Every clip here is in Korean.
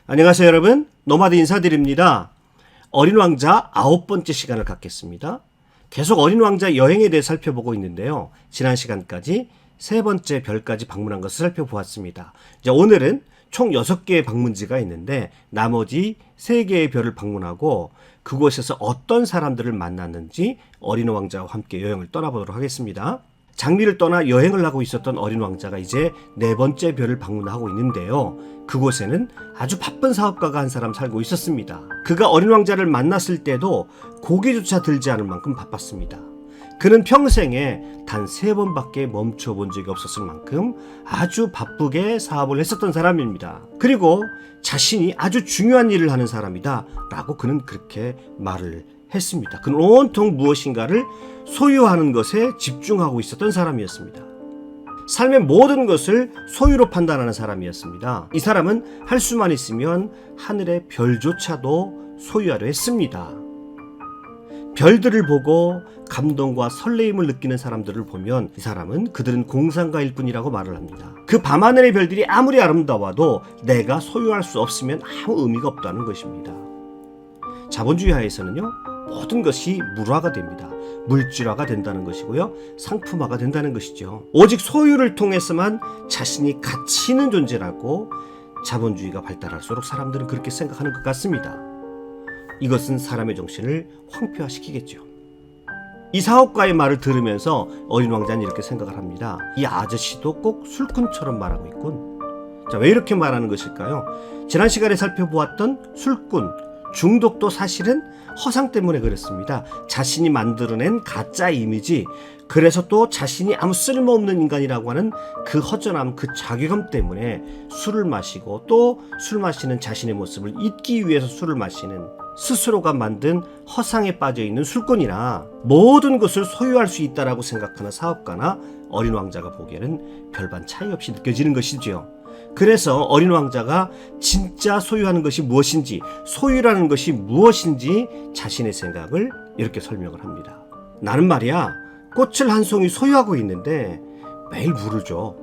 안녕하세요 여러분, 노마드 인사드립니다. 어린 왕자 9번째 시간을 갖겠습니다. 계속 어린 왕자 여행에 대해 살펴보고 있는데요. 지난 시간까지 3번째 별까지 방문한 것을 살펴보았습니다. 이제 오늘은 총 6개의 방문지가 있는데 나머지 3개의 별을 방문하고 그곳에서 어떤 사람들을 만났는지 어린 왕자와 함께 여행을 떠나보도록 하겠습니다. 장미를 떠나 여행을 하고 있었던 어린 왕자가 이제 4번째 별을 방문하고 있는데요. 그곳에는 아주 바쁜 사업가가 한 사람 살고 있었습니다. 그가 어린 왕자를 만났을 때도 고개조차 들지 않을 만큼 바빴습니다. 그는 평생에 단 3번밖에 멈춰본 적이 없었을 만큼 아주 바쁘게 사업을 했었던 사람입니다. 그리고 자신이 아주 중요한 일을 하는 사람이다 라고 그는 그렇게 말을 했습니다. 그는 온통 무엇인가를 소유하는 것에 집중하고 있었던 사람이었습니다. 삶의 모든 것을 소유로 판단하는 사람이었습니다. 이 사람은 할 수만 있으면 하늘의 별조차도 소유하려 했습니다. 별들을 보고 감동과 설레임을 느끼는 사람들을 보면 이 사람은 그들은 공상가일 뿐이라고 말을 합니다. 그 밤하늘의 별들이 아무리 아름다워도 내가 소유할 수 없으면 아무 의미가 없다는 것입니다. 자본주의 하에서는요, 모든 것이 물화가 됩니다. 물질화가 된다는 것이고요, 상품화가 된다는 것이죠. 오직 소유를 통해서만 자신이 가치 있는 존재라고 자본주의가 발달할수록 사람들은 그렇게 생각하는 것 같습니다. 이것은 사람의 정신을 황폐화시키겠죠. 이 사업가의 말을 들으면서 어린 왕자는 이렇게 생각을 합니다. 이 아저씨도 꼭 술꾼처럼 말하고 있군. 자, 왜 이렇게 말하는 것일까요? 지난 시간에 살펴보았던 술꾼, 중독도 사실은 허상 때문에 그랬습니다. 자신이 만들어낸 가짜 이미지, 그래서 또 자신이 아무 쓸모없는 인간이라고 하는 그 허전함, 그 자괴감 때문에 술을 마시고 또 술 마시는 자신의 모습을 잊기 위해서 술을 마시는 스스로가 만든 허상에 빠져있는 술꾼이나 모든 것을 소유할 수 있다라고 생각하는 사업가나 어린 왕자가 보기에는 별반 차이 없이 느껴지는 것이지요. 그래서 어린 왕자가 진짜 소유하는 것이 무엇인지, 소유라는 것이 무엇인지 자신의 생각을 이렇게 설명을 합니다. 나는 말이야, 꽃을 한 송이 소유하고 있는데 매일 물을 줘.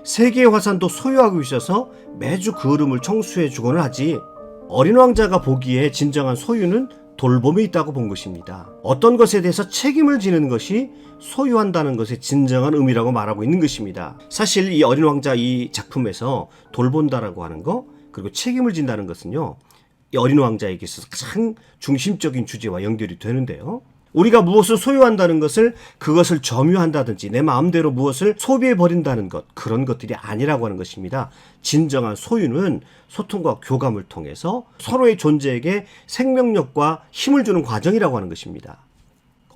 세계의 화산도 소유하고 있어서 매주 그 흐름을 청소해 주곤 하지. 어린 왕자가 보기에 진정한 소유는 돌봄에 있다고 본 것입니다. 어떤 것에 대해서 책임을 지는 것이 소유한다는 것의 진정한 의미라고 말하고 있는 것입니다. 사실 이 어린 왕자 이 작품에서 돌본다라고 하는 거, 그리고 책임을 진다는 것은요, 이 어린 왕자에게 있어서 가장 중심적인 주제와 연결이 되는데요. 우리가 무엇을 소유한다는 것을, 그것을 점유한다든지 내 마음대로 무엇을 소비해버린다는 것, 그런 것들이 아니라고 하는 것입니다. 진정한 소유는 소통과 교감을 통해서 서로의 존재에게 생명력과 힘을 주는 과정이라고 하는 것입니다.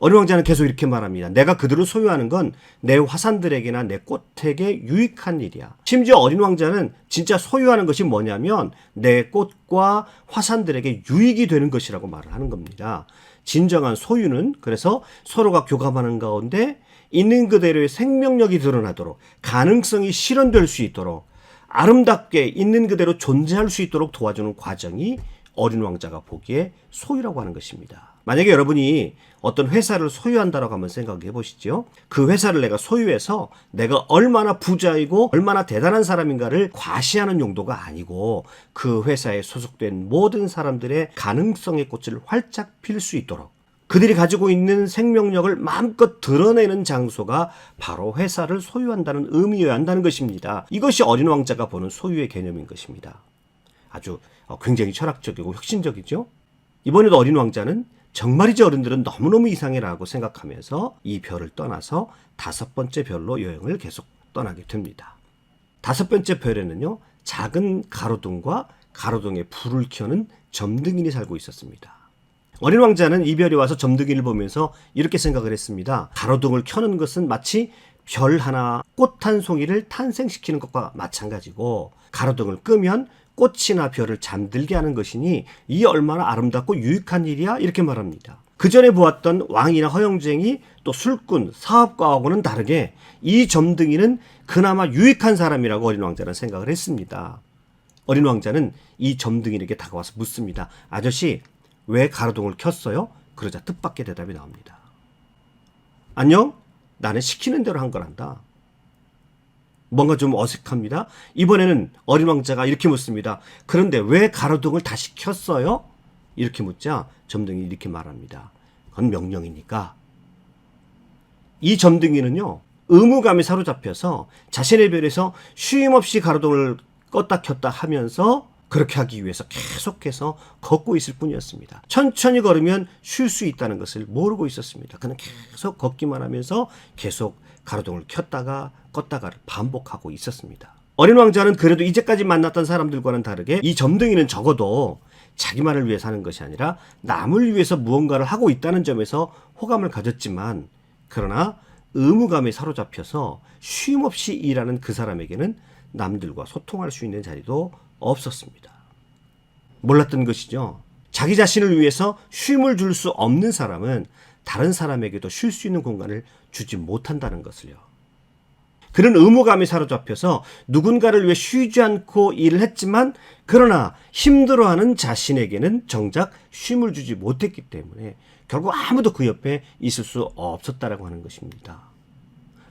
어린 왕자는 계속 이렇게 말합니다. 내가 그들을 소유하는 건 내 화산들에게나 내 꽃에게 유익한 일이야. 심지어 어린 왕자는 진짜 소유하는 것이 뭐냐면 내 꽃과 화산들에게 유익이 되는 것이라고 말을 하는 겁니다. 진정한 소유는 그래서 서로가 교감하는 가운데 있는 그대로의 생명력이 드러나도록, 가능성이 실현될 수 있도록, 아름답게 있는 그대로 존재할 수 있도록 도와주는 과정이 어린 왕자가 보기에 소유라고 하는 것입니다. 만약에 여러분이 어떤 회사를 소유한다라고 한번 생각해 보시죠. 그 회사를 내가 소유해서 내가 얼마나 부자이고 얼마나 대단한 사람인가를 과시하는 용도가 아니고 그 회사에 소속된 모든 사람들의 가능성의 꽃을 활짝 필 수 있도록 그들이 가지고 있는 생명력을 마음껏 드러내는 장소가 바로 회사를 소유한다는 의미여야 한다는 것입니다. 이것이 어린 왕자가 보는 소유의 개념인 것입니다. 아주 굉장히 철학적이고 혁신적이죠. 이번에도 어린 왕자는 정말이지 어른들은 너무너무 이상해라고 생각하면서 이 별을 떠나서 5번째 별로 여행을 계속 떠나게 됩니다. 5번째 별에는요, 작은 가로등과 가로등에 불을 켜는 점등인이 살고 있었습니다. 어린 왕자는 이 별이 와서 점등이를 보면서 이렇게 생각을 했습니다. 가로등을 켜는 것은 마치 별 하나, 꽃 한 송이를 탄생시키는 것과 마찬가지고, 가로등을 끄면 꽃이나 별을 잠들게 하는 것이니 이 얼마나 아름답고 유익한 일이야, 이렇게 말합니다. 그 전에 보았던 왕이나 허영쟁이, 또 술꾼, 사업가하고는 다르게 이 점등이는 그나마 유익한 사람이라고 어린 왕자는 생각을 했습니다. 어린 왕자는 이 점등이에게 다가와서 묻습니다. 아저씨, 왜 가로등을 켰어요? 그러자 뜻밖의 대답이 나옵니다. 안녕? 나는 시키는 대로 한 거란다. 뭔가 좀 어색합니다. 이번에는 어린 왕자가 이렇게 묻습니다. 그런데 왜 가로등을 다시 켰어요? 이렇게 묻자 점등이 이렇게 말합니다. 그건 명령이니까. 이 점등이는요, 의무감에 사로잡혀서 자신의 별에서 쉼없이 가로등을 껐다 켰다 하면서 그렇게 하기 위해서 계속해서 걷고 있을 뿐이었습니다. 천천히 걸으면 쉴 수 있다는 것을 모르고 있었습니다. 그는 계속 걷기만 하면서 계속 가로등을 켰다가 껐다가를 반복하고 있었습니다. 어린 왕자는 그래도 이제까지 만났던 사람들과는 다르게 이 점등이는 적어도 자기만을 위해 사는 것이 아니라 남을 위해서 무언가를 하고 있다는 점에서 호감을 가졌지만, 그러나 의무감에 사로잡혀서 쉼없이 일하는 그 사람에게는 남들과 소통할 수 있는 자리도 없었습니다. 몰랐던 것이죠. 자기 자신을 위해서 쉼을 줄 수 없는 사람은 다른 사람에게도 쉴 수 있는 공간을 주지 못한다는 것을요. 그는 의무감에 사로잡혀서 누군가를 위해 쉬지 않고 일을 했지만, 그러나 힘들어하는 자신에게는 정작 쉼을 주지 못했기 때문에 결국 아무도 그 옆에 있을 수 없었다라고 하는 것입니다.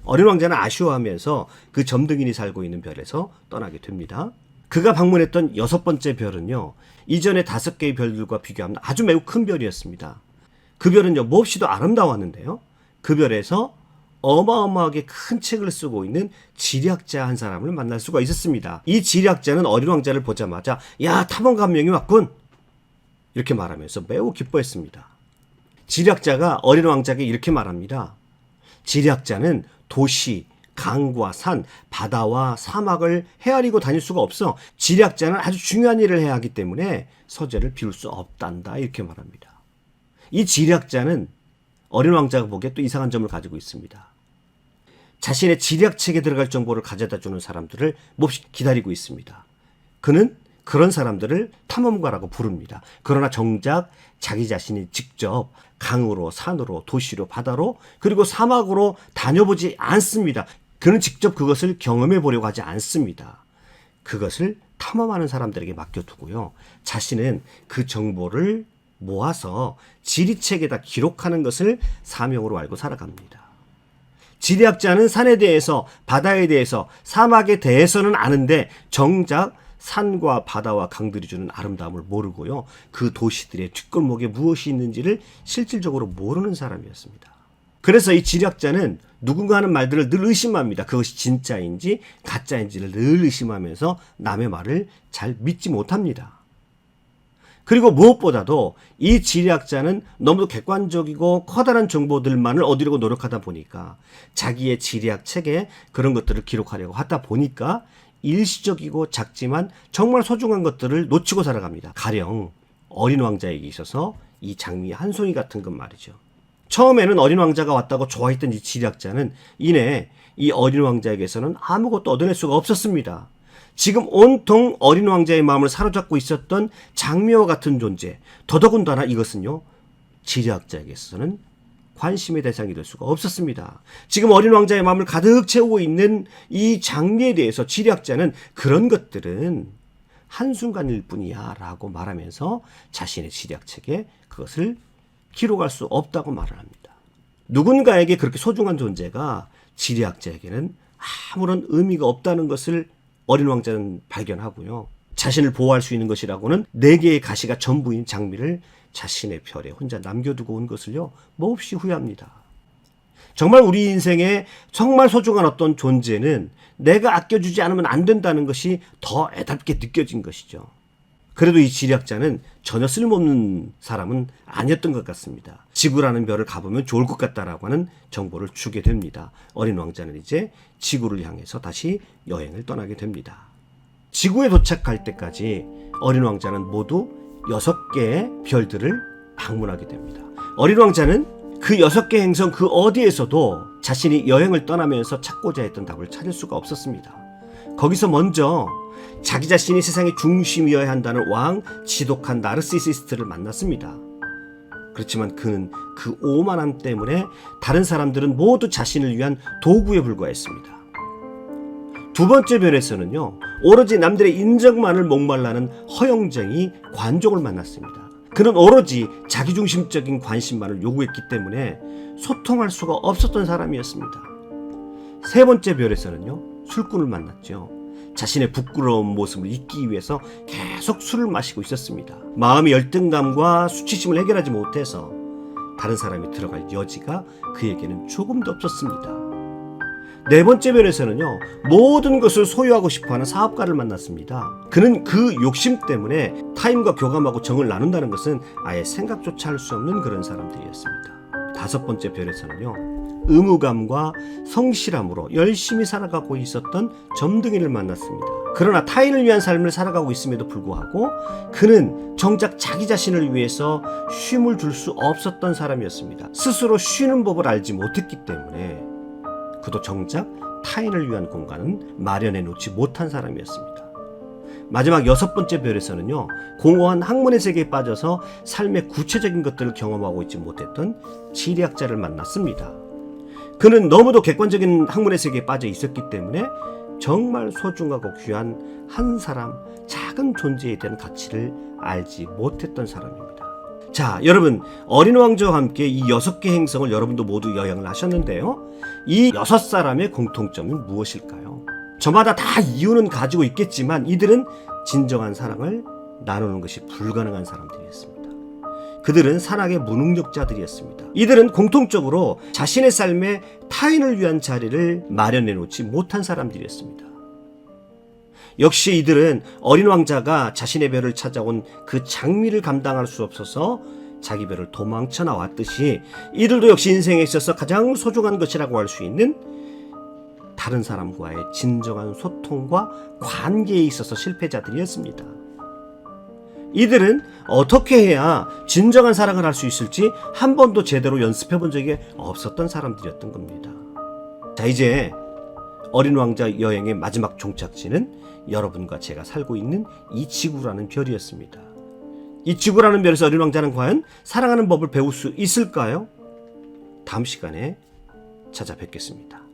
어린 왕자는 아쉬워하면서 그 점등인이 살고 있는 별에서 떠나게 됩니다. 그가 방문했던 6번째 별은요, 이전의 5개의 별들과 비교하면 아주 매우 큰 별이었습니다. 그 별은요, 몹시도 아름다웠는데요, 그 별에서 어마어마하게 큰 책을 쓰고 있는 지리학자 한 사람을 만날 수가 있었습니다. 이 지리학자는 어린 왕자를 보자마자 야, 탐험가 한 명이 왔군, 이렇게 말하면서 매우 기뻐했습니다. 지리학자가 어린 왕자에게 이렇게 말합니다. 지리학자는 도시, 강과 산, 바다와 사막을 헤아리고 다닐 수가 없어. 지리학자는 아주 중요한 일을 해야 하기 때문에 서재를 비울 수 없단다, 이렇게 말합니다. 이 지리학자는 어린 왕자가 보기에 또 이상한 점을 가지고 있습니다. 자신의 지리학책에 들어갈 정보를 가져다 주는 사람들을 몹시 기다리고 있습니다. 그는 그런 사람들을 탐험가라고 부릅니다. 그러나 정작 자기 자신이 직접 강으로, 산으로, 도시로, 바다로, 그리고 사막으로 다녀보지 않습니다. 그는 직접 그것을 경험해 보려고 하지 않습니다. 그것을 탐험하는 사람들에게 맡겨두고요, 자신은 그 정보를 모아서 지리책에다 기록하는 것을 사명으로 알고 살아갑니다. 지리학자는 산에 대해서, 바다에 대해서, 사막에 대해서는 아는데 정작 산과 바다와 강들이 주는 아름다움을 모르고요, 그 도시들의 뒷골목에 무엇이 있는지를 실질적으로 모르는 사람이었습니다. 그래서 이 지리학자는 누군가 하는 말들을 늘 의심합니다. 그것이 진짜인지 가짜인지를 늘 의심하면서 남의 말을 잘 믿지 못합니다. 그리고 무엇보다도 이 지리학자는 너무 객관적이고 커다란 정보들만을 얻으려고 노력하다 보니까, 자기의 지리학 책에 그런 것들을 기록하려고 하다 보니까 일시적이고 작지만 정말 소중한 것들을 놓치고 살아갑니다. 가령 어린 왕자에게 있어서 이 장미 한 송이 같은 것 말이죠. 처음에는 어린 왕자가 왔다고 좋아했던 이 지리학자는 이내 이 어린 왕자에게서는 아무것도 얻어낼 수가 없었습니다. 지금 온통 어린 왕자의 마음을 사로잡고 있었던 장미와 같은 존재, 더더군다나 이것은요, 지리학자에게서는 관심의 대상이 될 수가 없었습니다. 지금 어린 왕자의 마음을 가득 채우고 있는 이 장미에 대해서 지리학자는 그런 것들은 한순간일 뿐이야 라고 말하면서 자신의 지리학책에 그것을 기록할 수 없다고 말을 합니다. 누군가에게 그렇게 소중한 존재가 지리학자에게는 아무런 의미가 없다는 것을 어린 왕자는 발견하고요, 자신을 보호할 수 있는 것이라고는 4개의 가시가 전부인 장미를 자신의 별에 혼자 남겨두고 온 것을요, 몹시 후회합니다. 정말 우리 인생에 정말 소중한 어떤 존재는 내가 아껴주지 않으면 안 된다는 것이 더 애답게 느껴진 것이죠. 그래도 이 지리학자는 전혀 쓸모없는 사람은 아니었던 것 같습니다. 지구라는 별을 가보면 좋을 것 같다라고 하는 정보를 주게 됩니다. 어린 왕자는 이제 지구를 향해서 다시 여행을 떠나게 됩니다. 지구에 도착할 때까지 어린 왕자는 모두 6개의 별들을 방문하게 됩니다. 어린 왕자는 그 6개 행성 그 어디에서도 자신이 여행을 떠나면서 찾고자 했던 답을 찾을 수가 없었습니다. 거기서 먼저 자기 자신이 세상의 중심이어야 한다는 왕 지독한 나르시시스트를 만났습니다. 그렇지만 그는 그 오만함 때문에 다른 사람들은 모두 자신을 위한 도구에 불과했습니다. 2번째 별에서는요, 오로지 남들의 인정만을 목말라는 허영쟁이 관종을 만났습니다. 그는 오로지 자기중심적인 관심만을 요구했기 때문에 소통할 수가 없었던 사람이었습니다. 3번째 별에서는요, 술꾼을 만났죠. 자신의 부끄러운 모습을 잊기 위해서 계속 술을 마시고 있었습니다. 마음의 열등감과 수치심을 해결하지 못해서 다른 사람이 들어갈 여지가 그에게는 조금도 없었습니다. 네 번째 면에서는요, 모든 것을 소유하고 싶어하는 사업가를 만났습니다. 그는 그 욕심 때문에 타인과 교감하고 정을 나눈다는 것은 아예 생각조차 할 수 없는 그런 사람들이었습니다. 다섯 번째 별에서는요, 의무감과 성실함으로 열심히 살아가고 있었던 점등이를 만났습니다. 그러나 타인을 위한 삶을 살아가고 있음에도 불구하고 그는 정작 자기 자신을 위해서 쉼을 줄 수 없었던 사람이었습니다. 스스로 쉬는 법을 알지 못했기 때문에 그도 정작 타인을 위한 공간은 마련해 놓지 못한 사람이었습니다. 마지막 여섯 번째 별에서는요, 공허한 학문의 세계에 빠져서 삶의 구체적인 것들을 경험하고 있지 못했던 지리학자를 만났습니다. 그는 너무도 객관적인 학문의 세계에 빠져 있었기 때문에 정말 소중하고 귀한 한 사람, 작은 존재에 대한 가치를 알지 못했던 사람입니다. 자, 여러분, 어린 왕자와 함께 이 6개 행성을 여러분도 모두 여행을 하셨는데요. 이 6사람의 공통점이 무엇일까요? 저마다 다 이유는 가지고 있겠지만 이들은 진정한 사랑을 나누는 것이 불가능한 사람들이었습니다. 그들은 산악의 무능력자들이었습니다. 이들은 공통적으로 자신의 삶에 타인을 위한 자리를 마련해 놓지 못한 사람들이었습니다. 역시 이들은 어린 왕자가 자신의 별을 찾아온 그 장미를 감당할 수 없어서 자기 별을 도망쳐 나왔듯이 이들도 역시 인생에 있어서 가장 소중한 것이라고 할 수 있는 다른 사람과의 진정한 소통과 관계에 있어서 실패자들이었습니다. 이들은 어떻게 해야 진정한 사랑을 할 수 있을지 한 번도 제대로 연습해 본 적이 없었던 사람들이었던 겁니다. 자, 이제 어린 왕자 여행의 마지막 종착지는 여러분과 제가 살고 있는 이 지구라는 별이었습니다. 이 지구라는 별에서 어린 왕자는 과연 사랑하는 법을 배울 수 있을까요? 다음 시간에 찾아뵙겠습니다.